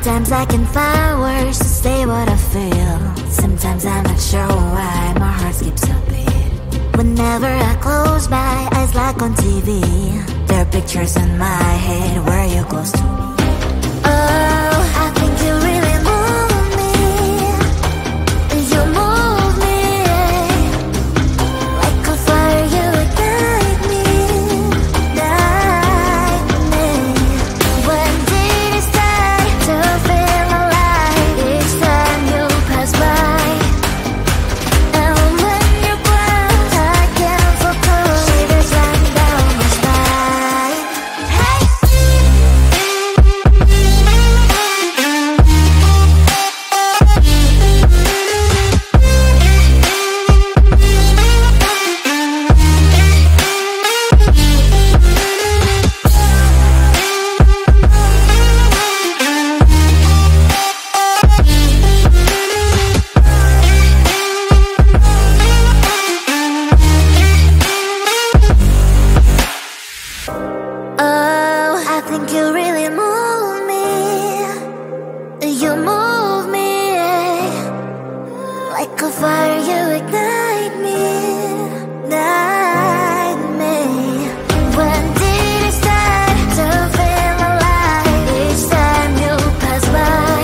Sometimes I can find words to say what I feel. Sometimes I'm not sure why my heart skips a beat. Whenever I close my eyes like on TV, there are pictures in my head where you're close to me. Oh, I think you really move me. You move me like a fire, you ignite me, ignite me. When did it start to feel alive? Each time you pass by, and when you glance, I can't focus. Shivers run down my spine. Hey. Oh, I think you really move me. You move me like a fire, you ignite me, ignite me. When did it start to feel alive? Each time you pass by,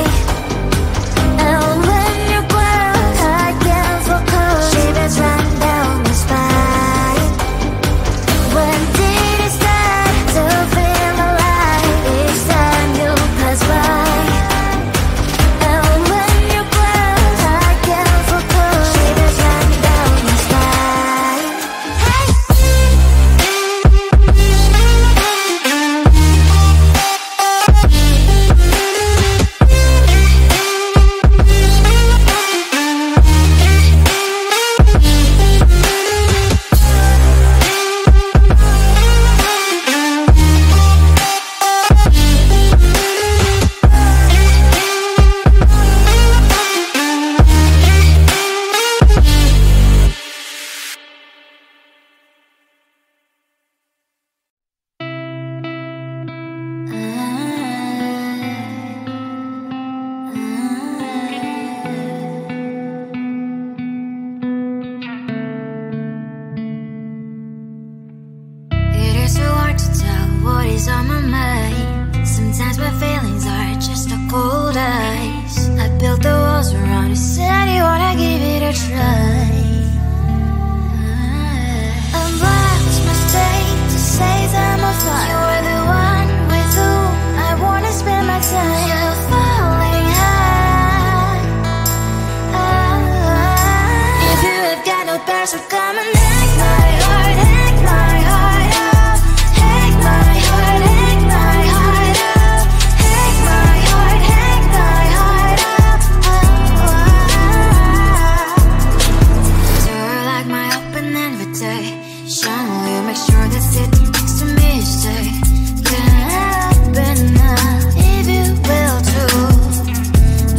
and when you glance, I can't focus. Shivers run down my spine. When did it start to feel alive? Each time you pass by, and when you glance, I can't focus. Shivers run down my spine. Hey. It is so hard to tell what is on my mind. Sometimes my feelings are just a cold ice. I built the walls around you, said you wanna give it a try. I've lost my state to say I'm a fly. You're the one with whom I wanna spend my time. You're falling high. If you have got no thirst, so come and hack my heart, hack my heart up. Hack my heart, hack my heart up. Hack my heart, hack my heart up. You're like my open invitation. Will you make sure that sitting next to me is safe? Can happen now, if you will too.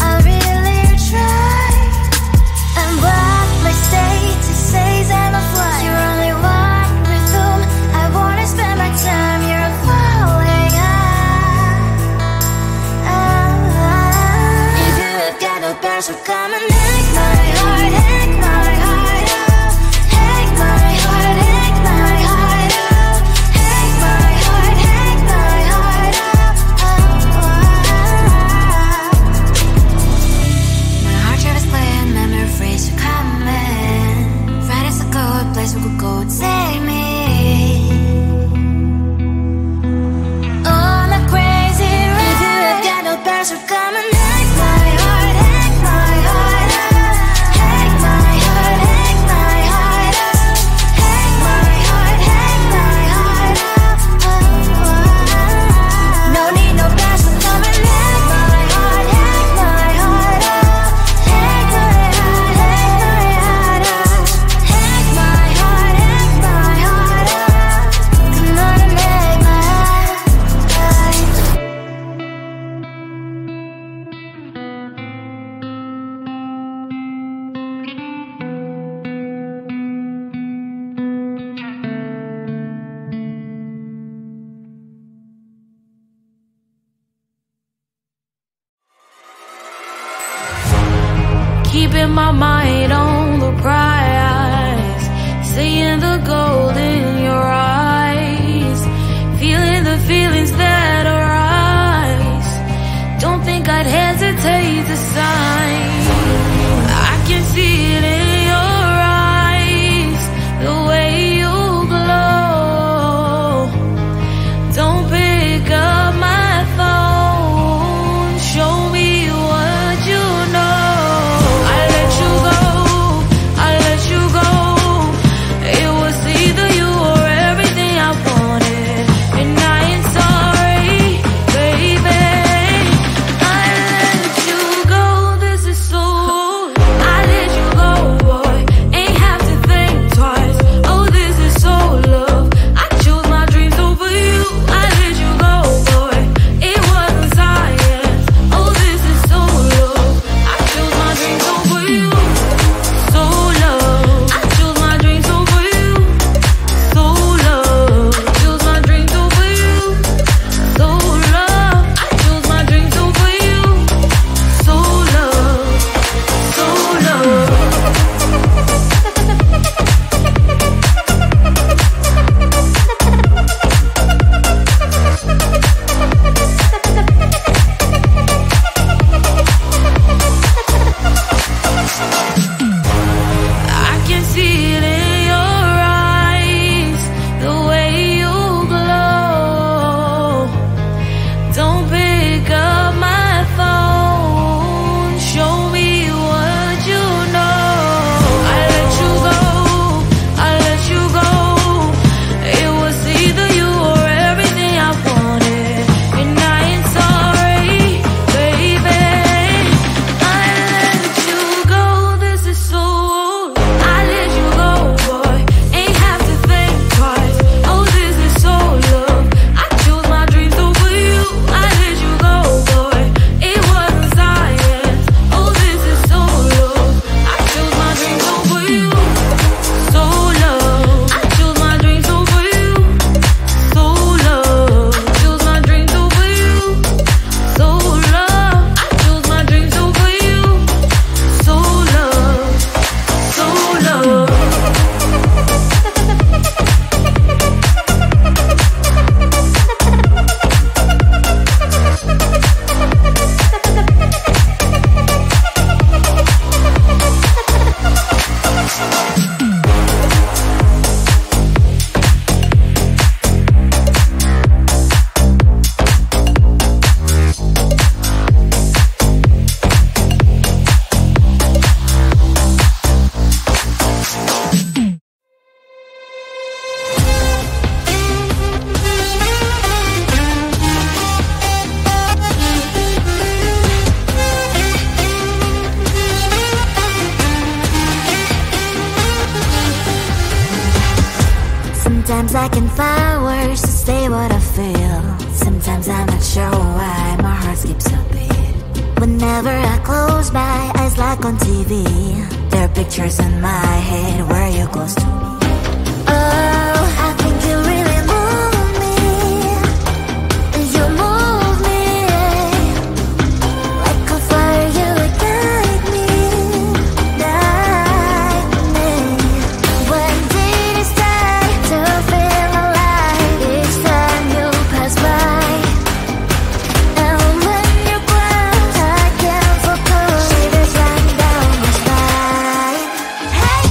I'll really try. And what my state to say I'm a fly. You're only one with whom I wanna spend my time. You're falling high. If you have got no thirst, so come and hack my heart, hack my heart up. Hack my heart, hack my heart up. Hack my heart, hack my heart up. My heart travels playing memory freeze, you're coming. Friday's a good place we could go, take me. On a crazy ride. If you have got no thirst, so come and hack my heart, hack my heart. keeping my mind on the prize, seeing the gold in your eyes, feeling the feelings that arise. Don't think I'd hesitate to sign. I can see it in your eyes, the way you glow. Don't pick up my phone, show me what you know. I let you go, I let you go. It was either you or everything I wanted, and I ain't sorry, baby. I let you go, this is so. I let you go, boy, ain't have to think twice. Oh, this is so love. I chose my dreams over you. I let you go, boy, it wasn't science. Oh, this is so love. I chose my dreams over you. So love. I chose my dreams over you. So love. Chose my dreams over you. So love. I chose my dreams over you. So love. So love. I can see it in your eyes, the way you glow. Don't pick up my phone, show me what you know. I let you go, I let you go. It was either you or everything I wanted, and I ain't sorry, baby. I let you go, this is so. I let you go, boy, ain't have to think twice. Oh, this is so love. I chose my dreams over you. I let you go, boy, it wasn't science. Oh, this is so love. I chose my dreams over you. So love. I chose my dreams over you. So love. Chose my dreams over you. So love. I chose my dreams over you. So love. So love. Sometimes I can find words to say what I feel. Sometimes I'm not sure why my heart skips a beat. Whenever I close my eyes like on TV, there are pictures in my head where you're close to me. Oh, I think you really move me. You move me like a fire, you would guide me, guide me. When did it start to feel alive? Each time you pass by, and when you cry, I can't focus. Shivers run down my spine. Hey.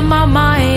in my mind.